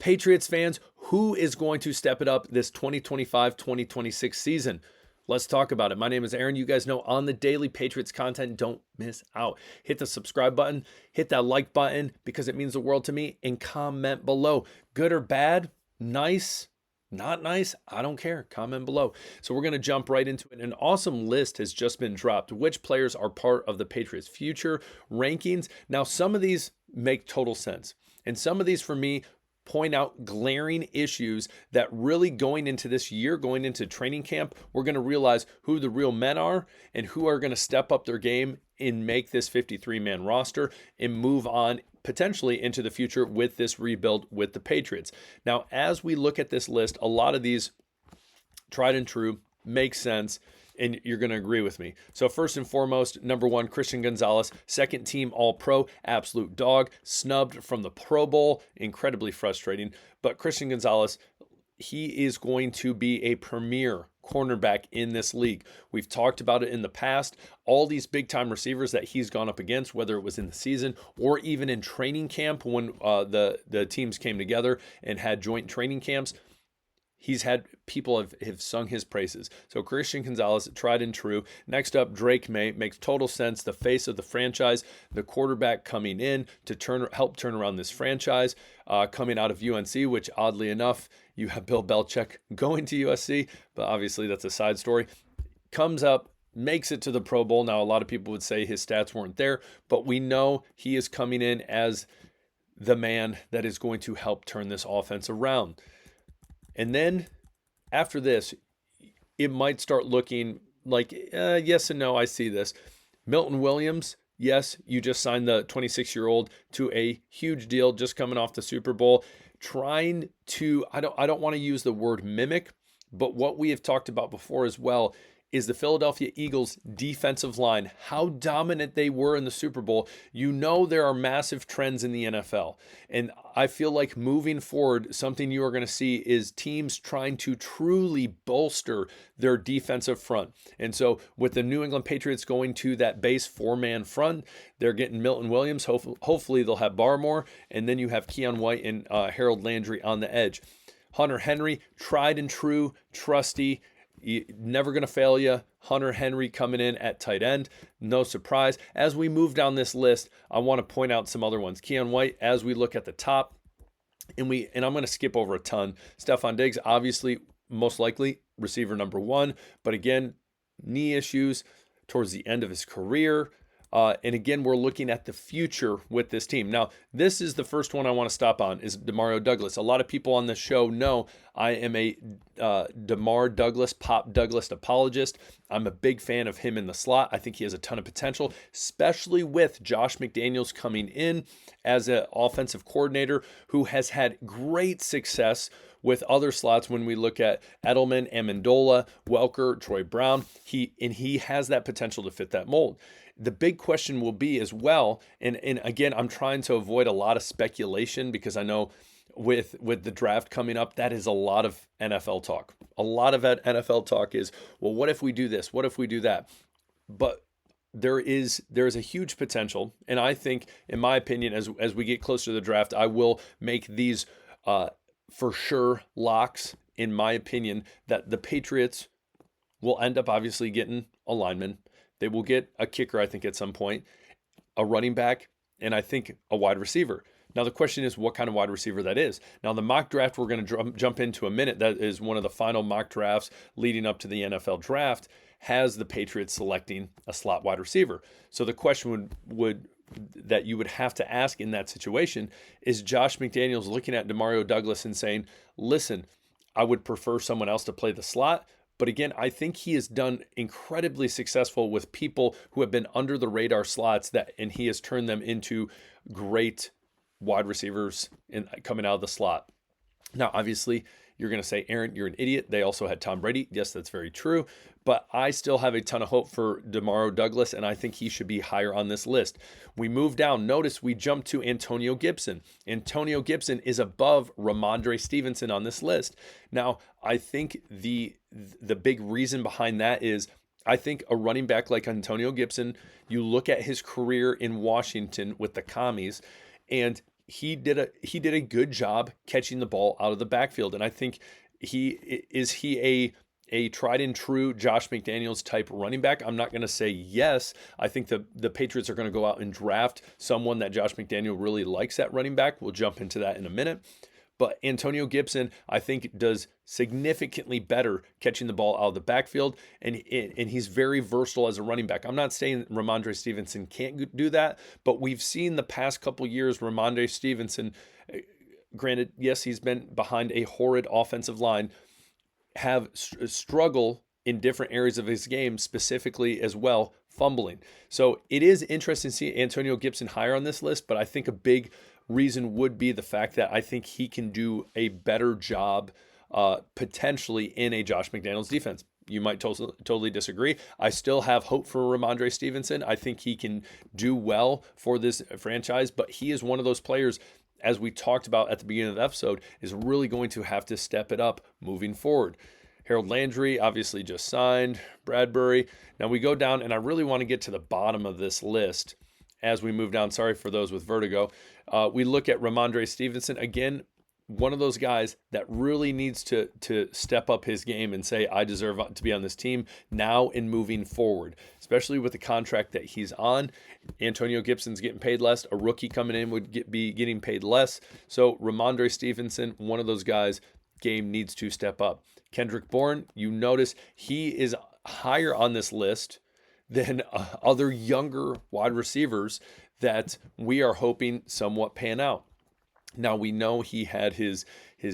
Patriots fans, who is going to step it up this 2025-2026 season? Let's talk about it. My name is Aaron. You guys know on the daily Patriots content, don't miss out. Hit the subscribe button, hit that like button because it means the world to me, and comment below. Good or bad, nice, not nice, I don't care. Comment below. So we're going to jump right into it. An awesome list has just been dropped. Which players are part of the Patriots' future rankings? Now, some of these make total sense. And some of these, for me, point out glaring issues that really going into this year, going into training camp, we're going to realize who the real men are and who are going to step up their game and make this 53-man roster and move on potentially into the future with this rebuild with the Patriots. Now, as we look at this list, a lot of these tried and true make sense, and you're going to agree with me. So first and foremost, number one, Christian Gonzalez, second team All-Pro, absolute dog, snubbed from the Pro Bowl, incredibly frustrating. But Christian Gonzalez, he is going to be a premier cornerback in this league. We've talked about it in the past. All these big-time receivers that he's gone up against, whether it was in the season or even in training camp when the teams came together and had joint training camps, he's had people have sung his praises. So Christian Gonzalez, tried and true. Next up, Drake May, makes total sense. The face of the franchise, the quarterback coming in to help turn around this franchise, coming out of UNC, which oddly enough, you have Bill Belichick going to USC, but obviously that's a side story. Comes up, makes it to the Pro Bowl. Now, a lot of people would say his stats weren't there, but we know he is coming in as the man that is going to help turn this offense around. And then after this, it might start looking like, yes and no, I see this. Milton Williams, yes, you just signed the 26-year-old to a huge deal, just coming off the Super Bowl. Trying to, I don't want to use the word mimic, but what we have talked about before as well is the Philadelphia Eagles defensive line, how dominant they were in the Super Bowl. You know there are massive trends in the NFL. And I feel like moving forward, something you are going to see is teams trying to truly bolster their defensive front. And so with the New England Patriots going to that base four-man front, they're getting Milton Williams. Hopefully they'll have Barmore. And then you have Keon White and Harold Landry on the edge. Hunter Henry, tried and true, trusty, never going to fail you. Hunter Henry coming in at tight end. No surprise. As we move down this list, I want to point out some other ones. Keon White, as we look at the top, and I'm going to skip over a ton. Stephon Diggs, obviously, most likely receiver number one. But again, knee issues towards the end of his career. And again, we're looking at the future with this team. Now, this is the first one I want to stop on is Demar Douglas. A lot of people on this show know I am a Demar Douglas, Pop Douglas apologist. I'm a big fan of him in the slot. I think he has a ton of potential, especially with Josh McDaniels coming in as an offensive coordinator who has had great success with other slots when we look at Edelman, Amendola, Welker, Troy Brown. He has that potential to fit that mold. The big question will be as well, and again, I'm trying to avoid a lot of speculation because I know with the draft coming up, that is a lot of NFL talk. A lot of NFL talk is, well, what if we do this? What if we do that? But there is a huge potential, and I think, in my opinion, as we get closer to the draft, I will make these for sure locks, in my opinion, that the Patriots will end up obviously getting a lineman. They will get a kicker, I think, at some point, a running back, and I think a wide receiver. Now, the question is what kind of wide receiver that is. Now, the mock draft we're going to jump into a minute, that is one of the final mock drafts leading up to the NFL draft, has the Patriots selecting a slot wide receiver. So the question that you would have to ask in that situation is Josh McDaniels looking at Demar Douglas and saying, listen, I would prefer someone else to play the slot. But again, I think he has done incredibly successful with people who have been under the radar slots and he has turned them into great wide receivers coming out of the slot. Now, obviously, you're going to say, Aaron, you're an idiot. They also had Tom Brady. Yes, that's very true. But I still have a ton of hope for Demar Douglas, and I think he should be higher on this list. We move down. Notice we jump to Antonio Gibson. Antonio Gibson is above Ramondre Stevenson on this list. Now, I think the big reason behind that is I think a running back like Antonio Gibson, you look at his career in Washington with the Commies, and he did a good job catching the ball out of the backfield. And I think he a tried and true Josh McDaniels type running back? I'm not going to say yes. I think the Patriots are going to go out and draft someone that Josh McDaniel really likes at running back. We'll jump into that in a minute. But Antonio Gibson, I think, does significantly better catching the ball out of the backfield, and he's very versatile as a running back. I'm not saying Ramondre Stevenson can't do that, but we've seen the past couple years Ramondre Stevenson, granted, yes, he's been behind a horrid offensive line, have struggle in different areas of his game, specifically as well, fumbling. So it is interesting to see Antonio Gibson higher on this list, but I think a big reason would be the fact that I think he can do a better job potentially in a Josh McDaniels defense. You might totally disagree. I still have hope for Ramondre Stevenson. I think he can do well for this franchise, but he is one of those players, as we talked about at the beginning of the episode, is really going to have to step it up moving forward. Harold Landry obviously just signed. Bradbury. Now we go down, and I really want to get to the bottom of this list as we move down. Sorry for those with vertigo. We look at Ramondre Stevenson. Again, one of those guys that really needs to step up his game and say, I deserve to be on this team now and moving forward, especially with the contract that he's on. Antonio Gibson's getting paid less. A rookie coming in would be getting paid less. So Ramondre Stevenson, one of those guys, game needs to step up. Kendrick Bourne, you notice he is higher on this list than other younger wide receivers that we are hoping somewhat pan out. Now, we know he had his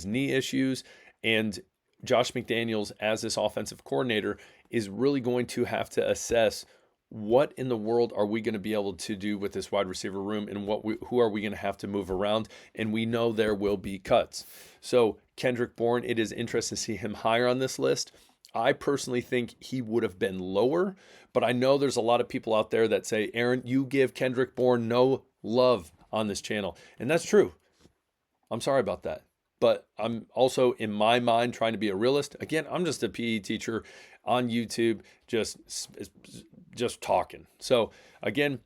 knee issues, and Josh McDaniels, as this offensive coordinator, is really going to have to assess what in the world are we going to be able to do with this wide receiver room, and who are we going to have to move around, and we know there will be cuts. So Kendrick Bourne, it is interesting to see him higher on this list. I personally think he would have been lower, but I know there's a lot of people out there that say, Aaron, you give Kendrick Bourne no love on this channel. And that's true. I'm sorry about that. But I'm also, in my mind, trying to be a realist. Again, I'm just a PE teacher on YouTube, just talking. So again,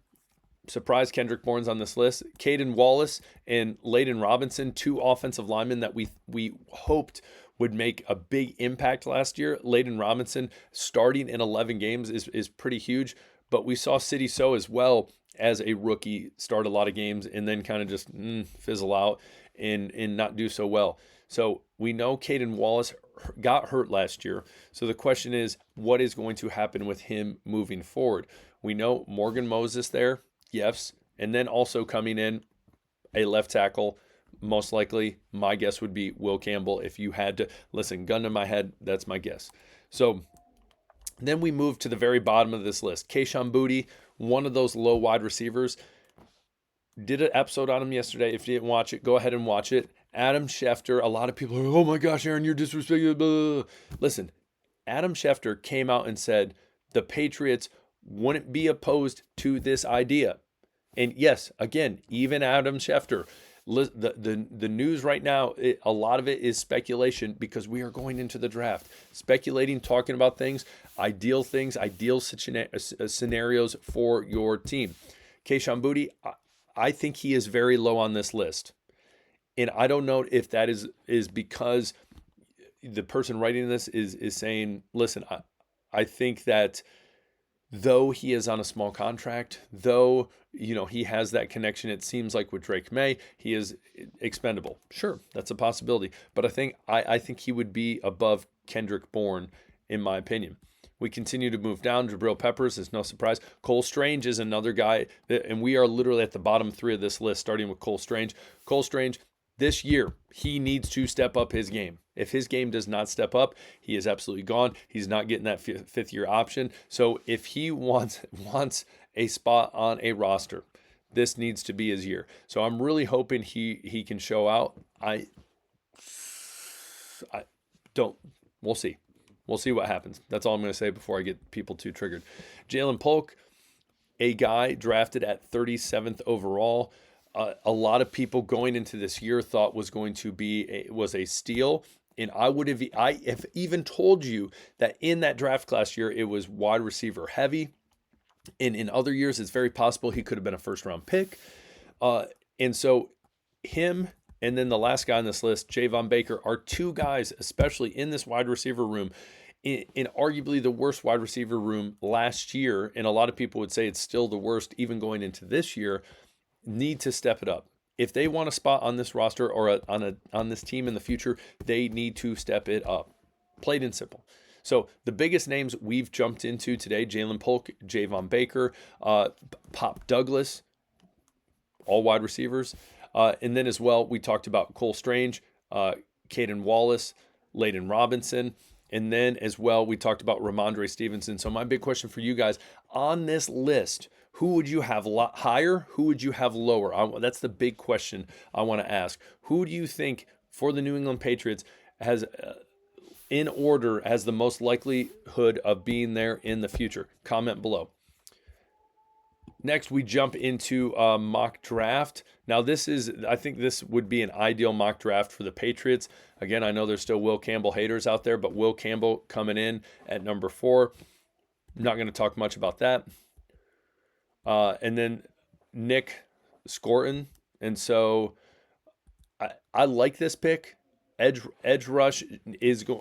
surprise Kendrick Bourne's on this list. Caden Wallace and Layden Robinson, two offensive linemen that we hoped would make a big impact last year. Layden Robinson starting in 11 games is pretty huge, but we saw Sidy Sow as well as a rookie start a lot of games and then kind of just fizzle out and not do so well. So we know Caden Wallace got hurt last year. So the question is, what is going to happen with him moving forward? We know Morgan Moses there, yes, and then also coming in a left tackle. Most likely, my guess would be Will Campbell. If you had to listen, gun to my head, that's my guess. So then we move to the very bottom of this list. Kayshon Boutte, one of those low wide receivers. Did an episode on him yesterday. If you didn't watch it, go ahead and watch it. Adam Schefter, a lot of people are, oh my gosh, Aaron, you're disrespectful. Blah. Listen, Adam Schefter came out and said the Patriots wouldn't be opposed to this idea. And yes, again, even Adam Schefter, the news right now, a lot of it is speculation because we are going into the draft. Speculating, talking about ideal scenarios for your team. Kayshon Boutte, I think he is very low on this list. And I don't know if that is because the person writing this is saying, listen, I think that though he is on a small contract, though he has that connection, it seems like with Drake May, he is expendable. Sure, that's a possibility. But I think he would be above Kendrick Bourne, in my opinion. We continue to move down. Jabril Peppers is no surprise. Cole Strange is another guy, and we are literally at the bottom three of this list, starting with Cole Strange. Cole Strange, this year, he needs to step up his game. If his game does not step up, he is absolutely gone. He's not getting that fifth-year option. So if he wants a spot on a roster, this needs to be his year. So I'm really hoping he can show out. We'll see. We'll see what happens. That's all I'm going to say before I get people too triggered. Jalen Polk, a guy drafted at 37th overall. A lot of people going into this year thought was going to be a steal. And I have even told you that in that draft class year, it was wide receiver heavy. And in other years, it's very possible he could have been a first round pick. And so him and then the last guy on this list, Javon Baker, are two guys, especially in this wide receiver room, in arguably the worst wide receiver room last year, and a lot of people would say it's still the worst even going into this year, need to step it up. If they want a spot on this roster or on this team in the future, they need to step it up. Plain and simple. So the biggest names we've jumped into today, Jalen Polk, Javon Baker, Pop Douglas, all wide receivers. And then as well, we talked about Cole Strange, Caden Wallace, Layden Robinson. And then as well, we talked about Ramondre Stevenson. So my big question for you guys, on this list, who would you have higher? Who would you have lower? That's the big question I want to ask. Who do you think for the New England Patriots has, in order, has the most likelihood of being there in the future? Comment below. Next, we jump into a mock draft. Now, I think this would be an ideal mock draft for the Patriots. Again, I know there's still Will Campbell haters out there, but Will Campbell coming in at number 4. I'm not going to talk much about that. And then Nick Scorton. And so I like this pick. Edge rush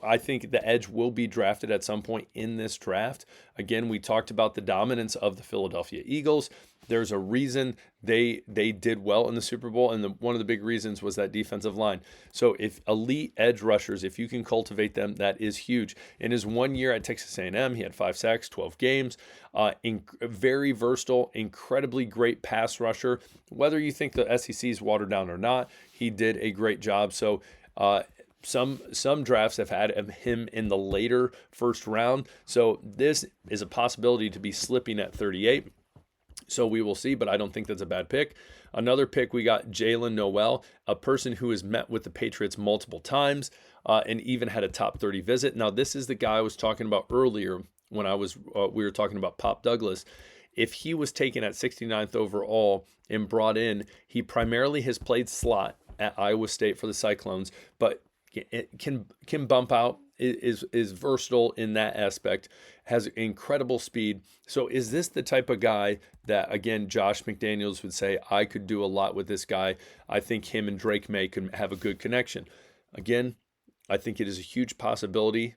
I think the edge will be drafted at some point in this draft. Again, we talked about the dominance of the Philadelphia Eagles. There's a reason they did well in the Super Bowl, and one of the big reasons was that defensive line. So if elite edge rushers, if you can cultivate them, that is huge. In his 1 year at Texas A&M, he had 5 sacks, 12 games. Very versatile, incredibly great pass rusher. Whether you think the SEC is watered down or not, he did a great job. So some drafts have had him in the later first round. So this is a possibility to be slipping at 38. So we will see, but I don't think that's a bad pick. Another pick, we got Jalen Noel, a person who has met with the Patriots multiple times and even had a top 30 visit. Now, this is the guy I was talking about earlier when we were talking about Pop Douglas. If he was taken at 69th overall and brought in, he primarily has played slot at Iowa State for the Cyclones, but it can bump out, is versatile in that aspect, has incredible speed. So is this the type of guy that, again, Josh McDaniels would say, I could do a lot with this guy? I think him and Drake May can have a good connection. Again, I think it is a huge possibility.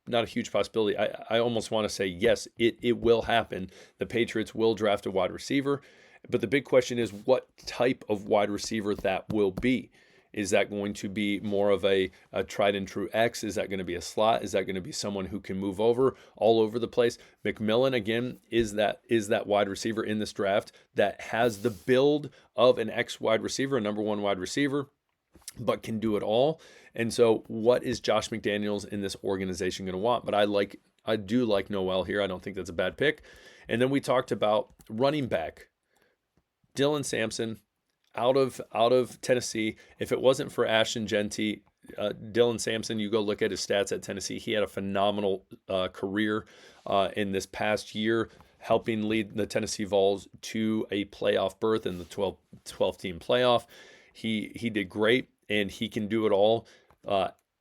Not a huge possibility. I almost want to say, yes, it will happen. The Patriots will draft a wide receiver. But the big question is what type of wide receiver that will be. Is that going to be more of a tried and true X? Is that going to be a slot? Is that going to be someone who can move all over the place? McMillan, again, is that wide receiver in this draft that has the build of an X wide receiver, a number 1 wide receiver, but can do it all. And so what is Josh McDaniels in this organization going to want? But I do like Noel here. I don't think that's a bad pick. And then we talked about running back. Dylan Sampson out of Tennessee. If it wasn't for Ashton Genty, Dylan Sampson, you go look at his stats at Tennessee. He had a phenomenal career in this past year, helping lead the Tennessee Vols to a playoff berth in the 12-team playoff. He did great, and he can do it all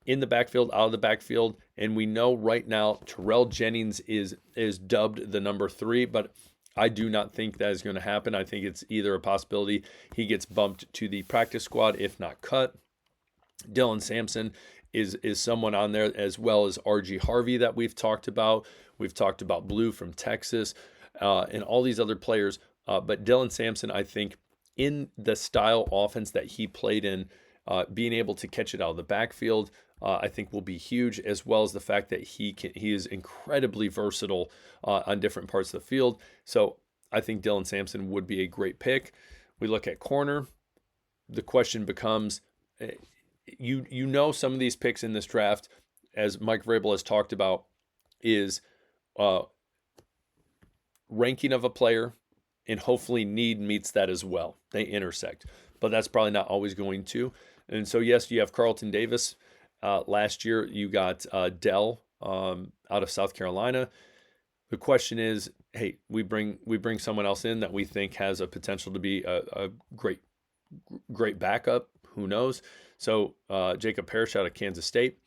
in the backfield, out of the backfield. And we know right now Terrell Jennings is dubbed the number 3, but I do not think that is going to happen. I think it's either a possibility he gets bumped to the practice squad, if not cut. Dylan Sampson is someone on there, as well as R.G. Harvey that we've talked about. We've talked about Blue from Texas and all these other players. But Dylan Sampson, I think, in the style offense that he played in, being able to catch it out of the backfield, I think will be huge, as well as the fact that he is incredibly versatile on different parts of the field. So I think Dylan Sampson would be a great pick. We look at corner. The question becomes, you know, some of these picks in this draft, as Mike Vrabel has talked about, is ranking of a player, and hopefully need meets that as well. They intersect, but that's probably not always going to. And so, yes, you have Carlton Davis. Last year, you got Dell out of South Carolina. The question is, hey, we bring someone else in that we think has a potential to be a great backup. Who knows? So Jacob Parrish out of Kansas State,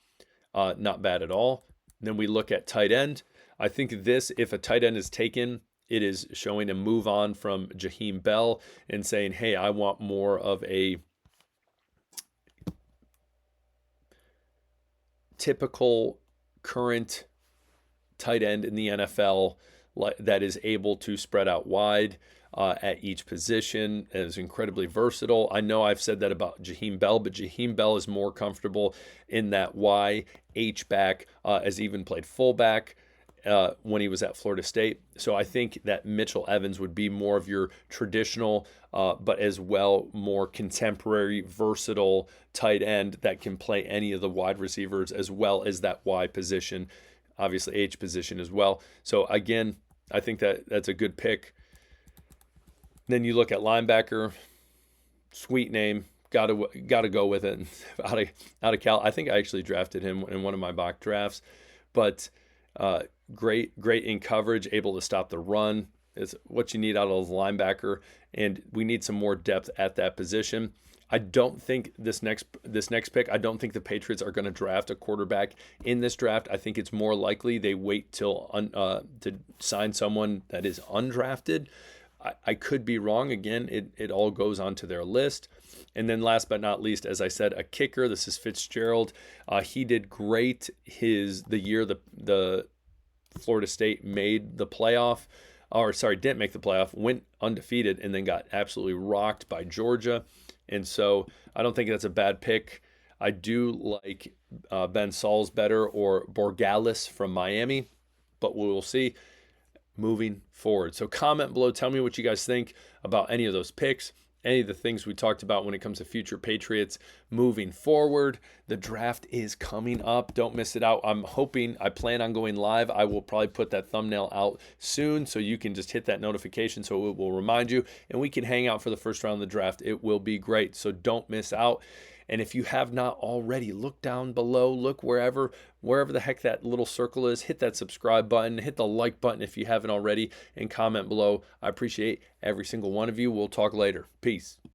not bad at all. Then we look at tight end. I think if a tight end is taken, it is showing a move on from Jaheim Bell and saying, hey, I want more of a typical current tight end in the NFL that is able to spread out wide at each position, and is incredibly versatile. I know I've said that about Jaheim Bell, but Jaheim Bell is more comfortable in that Y H-back, has even played fullback when he was at Florida State. So I think that Mitchell Evans would be more of your traditional, but as well more contemporary, versatile tight end that can play any of the wide receivers as well as that Y position, obviously H position as well. So again, I think that that's a good pick. Then you look at linebacker, sweet name, gotta go with it. out of Cal, I think I actually drafted him in one of my mock drafts, but great in coverage, able to stop the run is what you need out of a linebacker, and we need some more depth at that position. I don't think this next pick, I don't think the Patriots are going to draft a quarterback in this draft. I think it's more likely they wait till to sign someone that is undrafted. I could be wrong. Again, it all goes onto their list. And then last but not least, as I said, a kicker. This is Fitzgerald. He did great the year the Florida State made the playoff. Didn't make the playoff, went undefeated, and then got absolutely rocked by Georgia. And so I don't think that's a bad pick. I do like Ben Sauls better, or Borgalis from Miami, but we will see moving forward. So comment below. Tell me what you guys think about any of those picks, any of the things we talked about when it comes to future Patriots moving forward. The draft is coming up. Don't miss it out. I plan on going live. I will probably put that thumbnail out soon, so you can just hit that notification so it will remind you, and we can hang out for the first round of the draft. It will be great. So don't miss out. And if you have not already, look down below, look wherever the heck that little circle is, hit that subscribe button, hit the like button if you haven't already, and comment below. I appreciate every single one of you. We'll talk later. Peace.